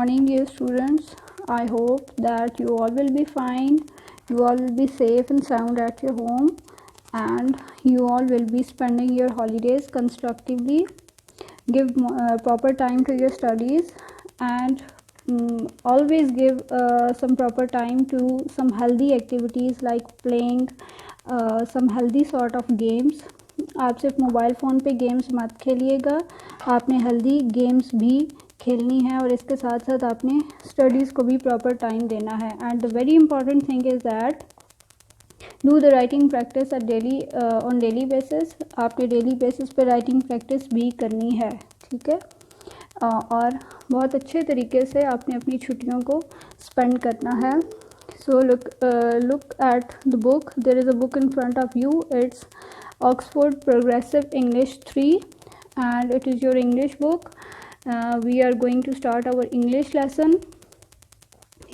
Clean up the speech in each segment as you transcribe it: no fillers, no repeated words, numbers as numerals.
morning, dear students. I hope that you all will be fine. You all will be safe and sound at your home, and you all will be spending your holidays constructively. Give proper time to your studies, and always give some proper time to some healthy activities like playing some healthy sort of games. आप सिर्फ mobile phone पे games मत खेलिएगा, आपने healthy games भी खेलनी है और इसके साथ साथ आपने स्टडीज़ को भी प्रॉपर टाइम देना है. And the very important thing is that do the writing practice eight daily on daily basis. आपने डेली बेसिस पे राइटिंग प्रैक्टिस भी करनी है, ठीक है. और बहुत अच्छे तरीके से आपने अपनी छुट्टियों को स्पेंड करना है. So look at the book. There is a book in front of you. It's Oxford Progressive English 3 and it is your English book. We are going to start our English lesson.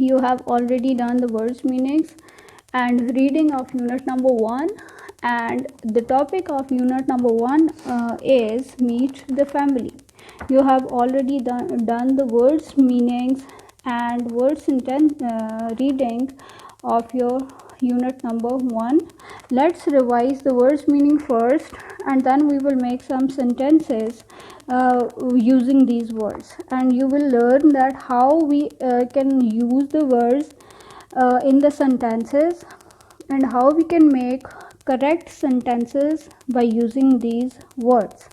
You have already done the words meanings and reading of unit number 1, and the topic of unit number 1 is meet the family. You have already done the words meanings and words sentence reading of your unit number 1. Let's revise the words meaning first, and then we will make some sentences using these words, and you will learn that how we can use the words in the sentences and how we can make correct sentences by using these words.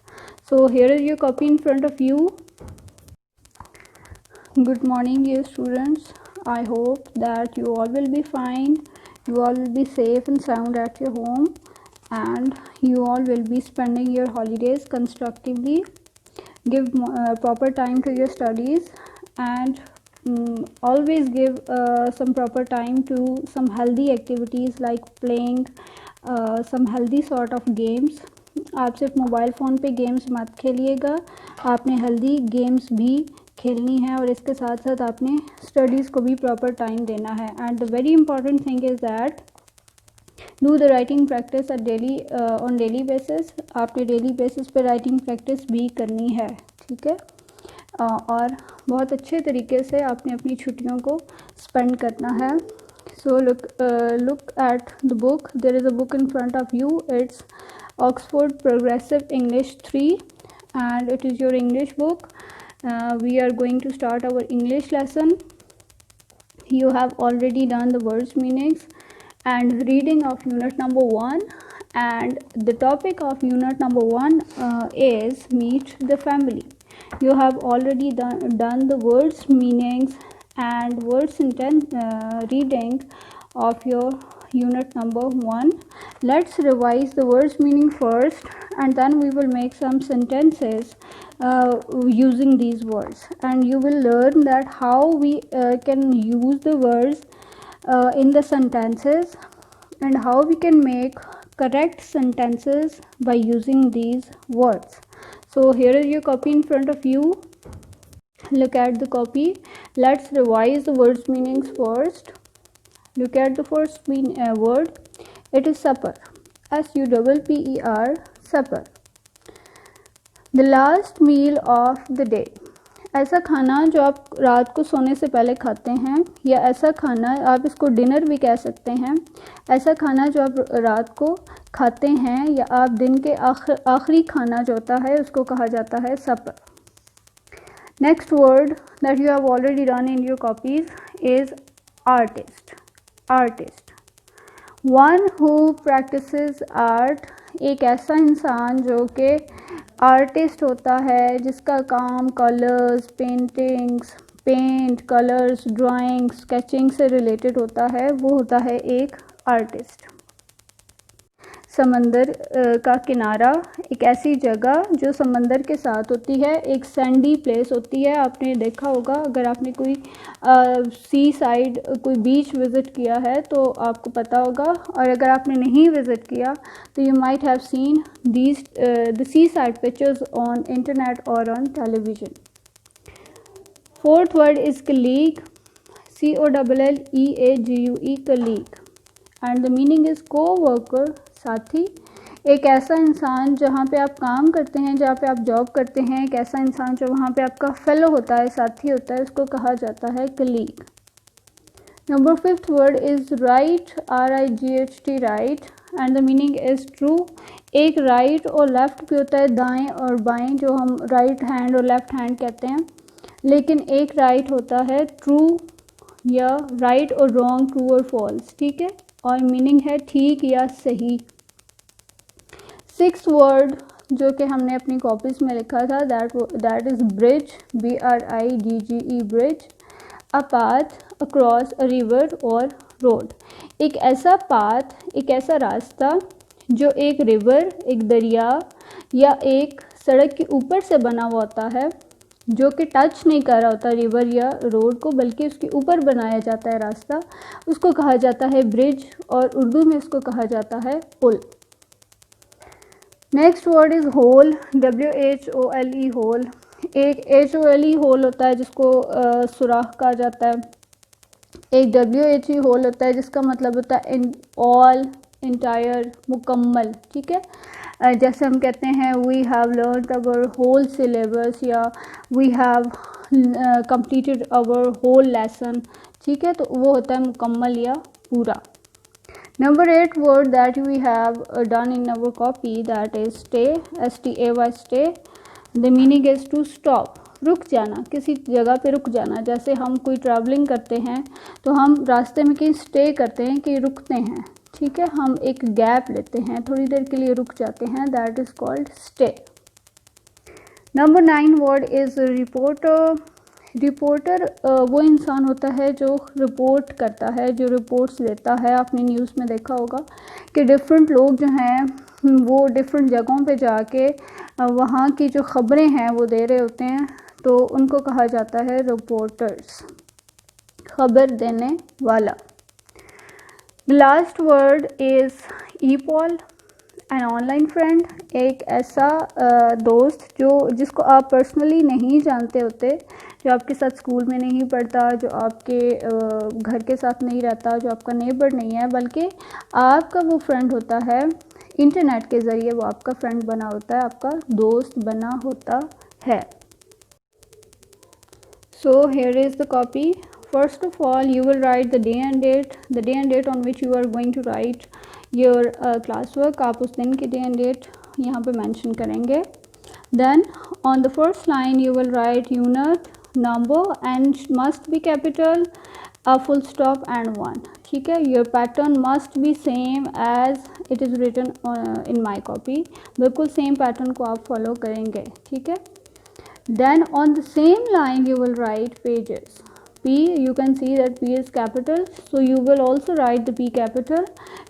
So here is your copy in front of you. Good morning, dear students. I hope that you all will be fine. You all will be safe and sound at your home, and you all will be spending your holidays constructively. Give proper time to your studies, and always give some proper time to some healthy activities like playing some healthy sort of games. आप सिर्फ mobile phone पे games मत खेलिएगा, आपने healthy games भी खेलनी है और इसके साथ साथ आपने स्टडीज़ को भी प्रॉपर टाइम देना है. And the very important thing is that do the writing practice eight daily on daily basis. आपने डेली बेसिस पे राइटिंग प्रैक्टिस भी करनी है, ठीक है. और बहुत अच्छे तरीके से आपने अपनी छुट्टियों को स्पेंड करना है. So look at the book. There is a book in front of you. It's Oxford Progressive English 3 and it is your English book. We are going to start our English lesson. You have already done the words meanings and reading of unit number 1, and the topic of unit number 1 is meet the family. You have already done the words meanings and words sentence reading of your unit number 1. Let's revise the words meaning first, and then we will make some sentences using these words, and you will learn that how we can use the words in the sentences and how we can make correct sentences by using these words. So here is your copy in front of you. Look at the copy. Let's revise the words meanings first. Look at the first word. It is supper. SUPPER, supper. The last meal of the day. ऐसा खाना जो आप रात को सोने से पहले खाते हैं, या ऐसा खाना आप इसको डिनर भी कह सकते हैं. ऐसा खाना जो आप रात को खाते हैं या आप दिन के आखिरी खाना जो होता है उसको कहा जाता है सपर. Next word that you have already done in your copies is artist. Artist, one who practices art. एक ऐसा इंसान जो कि आर्टिस्ट होता है, जिसका काम colours, paintings, paint, colours, drawing, sketching से रिलेटेड होता है, वो होता है एक आर्टिस्ट. समंदर का किनारा, एक ऐसी जगह जो समंदर के साथ होती है, एक सैंडी प्लेस होती है. आपने देखा होगा, अगर आपने कोई सी साइड कोई बीच विज़िट किया है तो आपको पता होगा, और अगर आपने नहीं विज़िट किया तो you might have seen these the C side pictures on internet और on television. Fourth word is colleague. COLLEAGUE, colleague, and the meaning is coworker, साथी. एक ऐसा इंसान जहाँ पे आप काम करते हैं, जहाँ पे आप जॉब करते हैं, एक ऐसा इंसान जो वहाँ पे आपका फेलो होता है, साथी होता है, उसको कहा जाता है colleague. Number 5th word is right, RIGHT, right, and the meaning is true. एक राइट और लेफ़्ट भी होता है, दाएं और बाएं, जो हम राइट हैंड और लेफ़्ट हैंड कहते हैं, लेकिन एक राइट होता है ट्रू या राइट और रॉन्ग, ट्रू और फॉल्स, ठीक है, और मीनिंग है ठीक या सही। 6th वर्ड जो कि हमने अपनी कॉपीज़ में लिखा था, that is bridge, BRIDGE, bridge. A path, across a river और रोड। एक ऐसा पाथ, एक ऐसा रास्ता जो एक रिवर, एक दरिया या एक सड़क के ऊपर से बना हुआ होता है, जो कि टच नहीं कर रहा होता रिवर या रोड को, बल्कि उसके ऊपर बनाया जाता है रास्ता, उसको कहा जाता है ब्रिज, और उर्दू में उसको कहा जाता है पुल। Next word is whole, WHOLE, whole. एक HOLE होल होता है जिसको सुराख कहा जाता है। एक WHE होल होता है जिसका मतलब होता है इन ऑल, इंटायर, मुकम्मल, ठीक है। जैसे हम कहते हैं we have learned our whole syllabus, या we have completed our whole lesson, ठीक है, तो वो होता है मुकम्मल या पूरा। Number 8 word that we have done in our copy, that is stay, STAY, stay. The meaning is to stop, रुक जाना, किसी जगह पे रुक जाना। जैसे हम कोई ट्रैवलिंग करते हैं तो हम रास्ते में कहीं स्टे करते हैं, कि रुकते हैं, ठीक है, हम एक गैप लेते हैं, थोड़ी देर के लिए रुक जाते हैं, that is called stay. Number 9 word is reporter. Reporter वो इंसान होता है जो रिपोर्ट करता है, जो रिपोर्ट्स देता है। आपने न्यूज़ में देखा होगा कि डिफरेंट लोग जो हैं वो डिफरेंट जगहों पे जाके वहाँ की जो ख़बरें हैं वो दे रहे होते हैं, तो उनको कहा जाता है रिपोर्टर्स, खबर देने वाला। The last word is epal, an online friend, एक ऐसा दोस्त जिसको आप पर्सनली नहीं जानते होते, जो आपके साथ स्कूल में नहीं पढ़ता, जो आपके घर के साथ नहीं रहता, जो आपका नेबर नहीं है, बल्कि आपका वो फ्रेंड होता है, इंटरनेट के ज़रिए वो आपका फ्रेंड बना होता है, आपका दोस्त बना होता है। So here is the copy. First of all you will write the day and date on which you are going to write your class work. आप उस दिन की डे एंड डेट यहाँ पे मेंशन करेंगे। Then on the first line you will write unit, number and must be capital, a full stop and 1, ठीक है। Your pattern must be same as it is written in my copy, बिल्कुल same pattern को आप follow करेंगे, ठीक है। Then on the same line you will write pages. P, you can see that P is capital, so you will also write the P capital.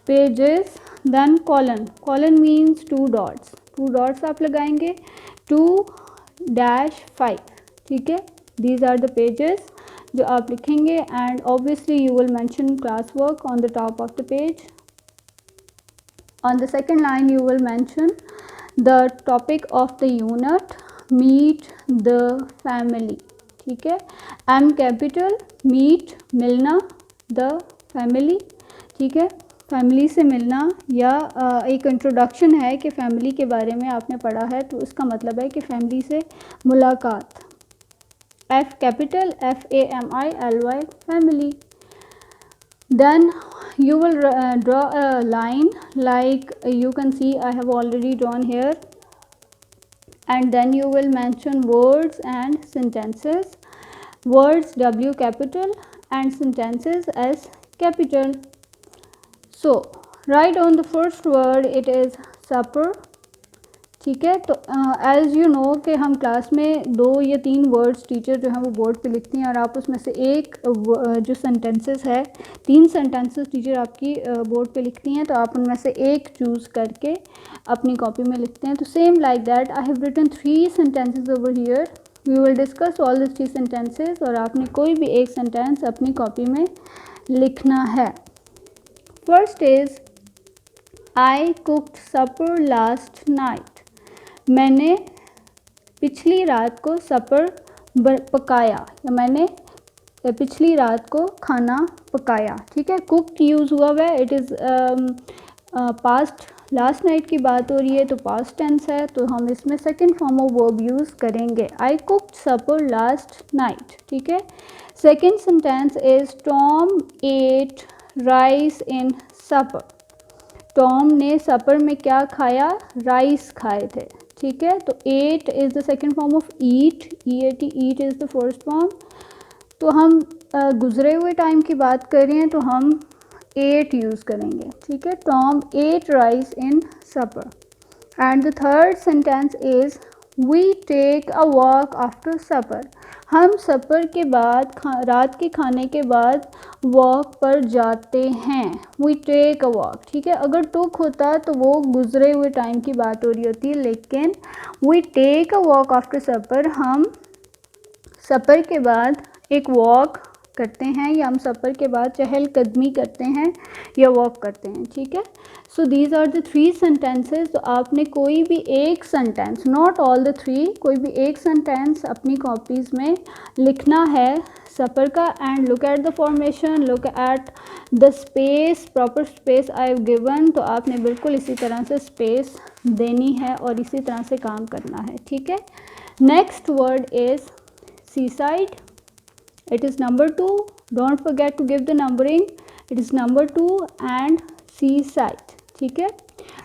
Pages, then colon. Colon means 2 dots. 2 dots आप लगाएंगे, 2-5, ठीक है। These are the pages जो आप लिखेंगे, and obviously you will mention classwork on the top of the page. On the second line you will mention the topic of the unit, meet the family, ठीक है। M capital, meet, मिलना, the family, ठीक है, family से मिलना, या एक introduction है कि फैमिली के बारे में आपने पढ़ा है, तो इसका मतलब है कि फैमिली से मुलाकात। F capital, FAMILY, family. Then you will draw a line like you can see I have already drawn here, and then you will mention words and sentences. Words W capital and sentences S capital. So write on the first word, it is supper, ठीक है। तो as you know कि हम class में 2 या 3 words teacher जो हैं वो बोर्ड पे लिखती हैं, और आप उसमें से एक जो सेंटेंसेस है, 3 सेंटेंसेस टीचर आपकी बोर्ड पे लिखती हैं, तो आप उनमें से एक चूज़ करके अपनी कॉपी में लिखते हैं। तो same like that I have written 3 sentences over here, we will discuss all the 3 sentences, और आपने कोई भी एक सेंटेंस अपनी कॉपी में लिखना है। First is I cooked supper last night, मैंने पिछली रात को सपर पकाया, या मैंने पिछली रात को खाना पकाया, ठीक है। कुक्ड यूज़ हुआ है, it is past last night की बात हो रही है तो पास्ट टेंस है, तो हम इसमें second form of verb use करेंगे। I cooked supper last night, ठीक है। Second sentence is Tom ate rice in supper. Tom ने सपर में क्या खाया? राइस खाए थे, ठीक है। तो ate is the second form of eat, EAT, eat is the first form. तो हम गुजरे हुए टाइम की बात कर रहे हैं तो हम एट यूज़ करेंगे, ठीक है। Tom ate rice in supper. And the third sentence is we take a walk after supper. हम सपर के बाद रात के खाने के बाद वॉक पर जाते हैं। वी टेक अ वॉक, ठीक है। अगर टुक होता तो वो गुजरे हुए टाइम की बात हो रही होती, लेकिन we take a walk after supper, हम सपर के बाद एक वॉक करते हैं, या हम सफ़र के बाद चहलकदमी करते हैं या वॉक करते हैं, ठीक है। So these are the three sentences. तो आपने कोई भी एक sentence, not all the three, कोई भी एक सेंटेंस अपनी कॉपीज़ में लिखना है सफ़र का। And look at the formation, look at the space, proper space I have given. तो आपने बिल्कुल इसी तरह से स्पेस देनी है और इसी तरह से काम करना है, ठीक है। Next word is seaside. It is number 2. Don't forget to give the numbering. It is number 2 and seaside, ठीक है।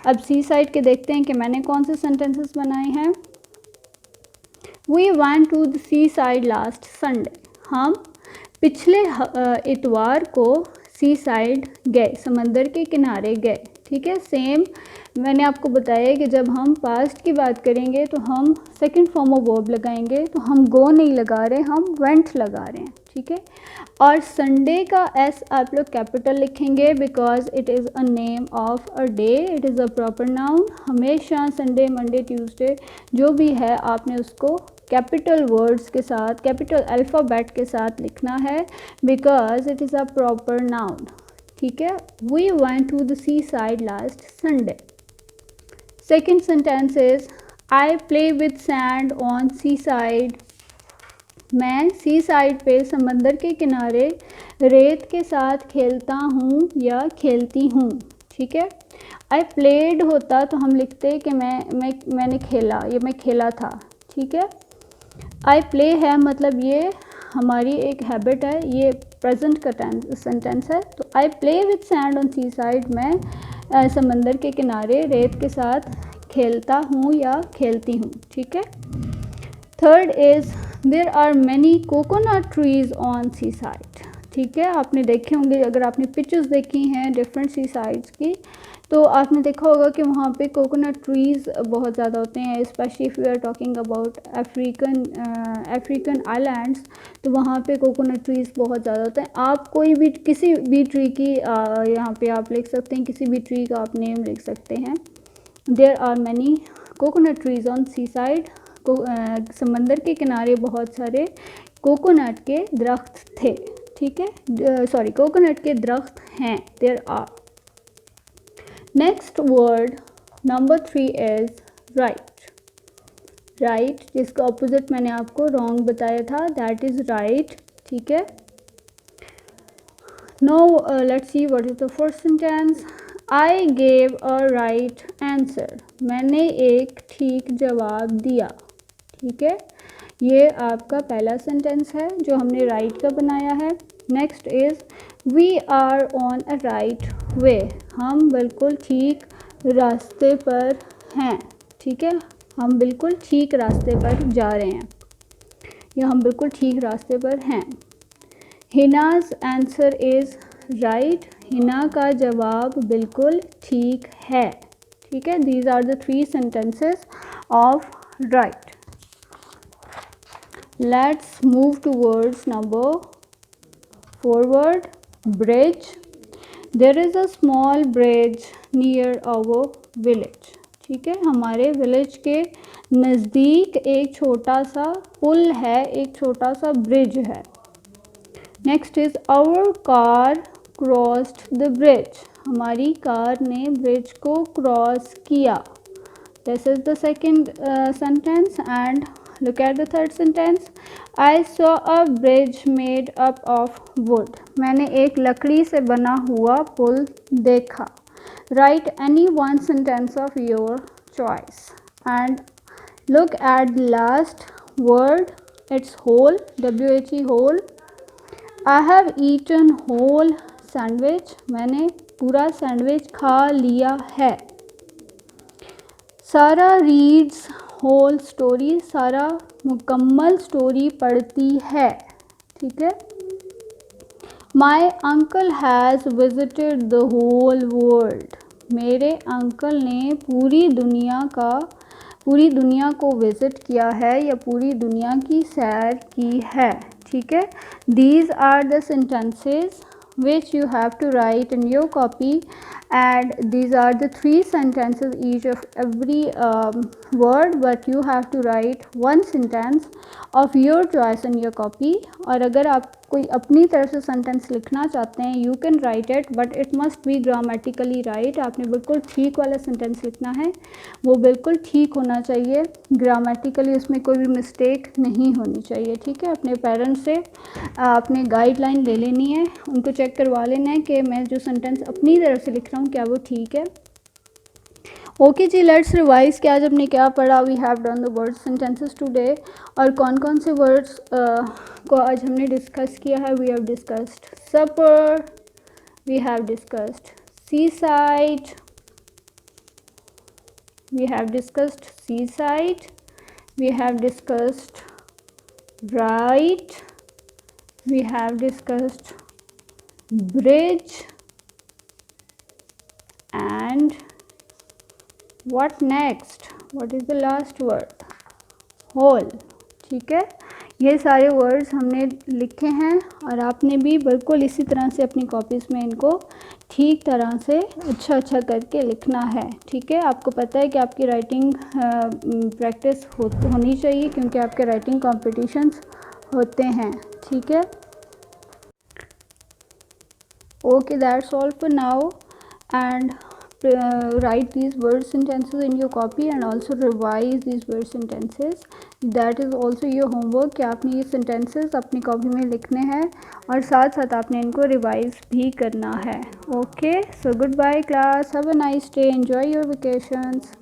अब seaside के देखते हैं कि मैंने कौन से sentences बनाए हैं। We went to the seaside last Sunday. हम पिछले इतवार को seaside गए, समंदर के किनारे गए, ठीक है। सेम मैंने आपको बताया कि जब हम पास्ट की बात करेंगे तो हम सेकंड फॉर्म ऑफ वर्ब लगाएंगे, तो हम गो नहीं लगा रहे, हम वेंट लगा रहे हैं, ठीक है। और संडे का एस आप लोग कैपिटल लिखेंगे because it is a name of a day, it is a proper noun. हमेशा संडे, मंडे, ट्यूसडे जो भी है आपने उसको कैपिटल वर्ड्स के साथ, कैपिटल अल्फ़ाबेट के साथ लिखना है because it is a proper noun, ठीक है। We went to the C side last Sunday. Second sentence is I play with sand on seaside. मैं सी साइड पे, समंदर के किनारे रेत के साथ खेलता हूँ या खेलती हूँ, ठीक है। आई प्लेड होता तो हम लिखते कि मैंने खेला या मैं खेला था, ठीक है। आई प्ले है मतलब ये हमारी एक हैबिट है, ये प्रेजेंट का सेंटेंस है। तो I play with sand on seaside, मैं समंदर के किनारे रेत के साथ खेलता हूँ या खेलती हूँ, ठीक है। Third is there are many coconut trees on seaside, ठीक है। आपने देखे होंगे, अगर आपने पिक्चर्स देखी हैं डिफरेंट सी साइड्स की, तो आपने देखा होगा कि वहाँ पे कोकोनट ट्रीज़ बहुत ज़्यादा होते हैं, specially if we are talking about African islands, तो वहाँ पे कोकोनट ट्रीज़ बहुत ज़्यादा होते हैं। आप कोई भी किसी भी ट्री की यहाँ पे आप लिख सकते हैं, किसी भी ट्री का आप नेम लिख सकते हैं। There are many coconut trees on seaside, समंदर के किनारे बहुत सारे कोकोनट के दरख्त थे, ठीक है। सॉरी, कोकोनट के दरख्त हैं, there are. Next word number 3 is right. Right जिसका ऑपोजिट मैंने आपको रॉन्ग बताया था, दैट इज़ राइट, ठीक है। Now let's see what is the first sentence. I gave a right answer, मैंने एक ठीक जवाब दिया, ठीक है। ये आपका पहला सेंटेंस है जो हमने राइट का बनाया है। Next is we are on a right way, हम बिल्कुल ठीक रास्ते पर हैं, ठीक है। हम बिल्कुल ठीक रास्ते पर जा रहे हैं या हम बिल्कुल ठीक रास्ते पर हैं। Hina's answer is right, Hina का जवाब बिल्कुल ठीक है, ठीक है। These are the 3 sentences of right. Let's move towards number 4 word, bridge. There is a small bridge near our village, ठीक है। हमारे विलेज के नज़दीक एक छोटा सा पुल है, एक छोटा सा ब्रिज है। Next is our car crossed the bridge, हमारी कार ने ब्रिज को क्रॉस किया। This is the second sentence and look at the third sentence. I saw a bridge made up of wood, मैंने एक लकड़ी से बना हुआ पुल देखा। Write any one sentence of your choice and look at the last word. It's whole, W-H-E, whole. I have eaten whole sandwich. मैंने पूरा sandwich खा लिया है. सारा रीड्स होल स्टोरी. सारा मुकम्मल स्टोरी पढ़ती है. ठीक है. My uncle has visited the whole world. मेरे अंकल ने पूरी दुनिया को विज़िट किया है या पूरी दुनिया की सैर की है. ठीक है. These are the sentences which you have to write in your copy, and these are the 3 sentences each of every word, but you have to write one sentence of your choice in your copy. और अगर आप कोई अपनी तरफ से sentence लिखना चाहते हैं, you can write it, but it must be grammatically right. आपने बिल्कुल ठीक वाला सेंटेंस लिखना है, वो बिल्कुल ठीक होना चाहिए, ग्रामेटिकली उसमें कोई भी मिस्टेक नहीं होनी चाहिए. ठीक है. अपने पेरेंट्स से आपने गाइडलाइन ले लेनी है, उनको चेक करवा लेना है कि मैं जो सेंटेंस अपनी तरफ से लिख रहा हूँ क्या वो ठीक है. ओके जी, लेट्स रिवाइज कि आज हमने क्या पढ़ा. We have done the word sentences today. और कौन कौन से वर्ड्स को आज हमने डिस्कस किया है. We have discussed supper, we have discussed seaside, we have discussed seaside, we have discussed right, we have discussed bridge, and what next? What is the last word? whole. ठीक है. ये सारे words हमने लिखे हैं और आपने भी बिल्कुल इसी तरह से अपनी कॉपीज़ में इनको ठीक तरह से अच्छा करके लिखना है. ठीक है. आपको पता है कि आपकी राइटिंग प्रैक्टिस होनी चाहिए क्योंकि आपके राइटिंग कॉम्पिटिशन्स होते हैं. ठीक है. Okay, that's all for now, and write these word sentences in your copy and also revise these word sentences. That is also your homework कि आपने ये sentences अपनी कॉपी में लिखने हैं और साथ साथ आपने इनको रिवाइज भी करना है. Okay, so goodbye class, have a nice day, enjoy your vacations.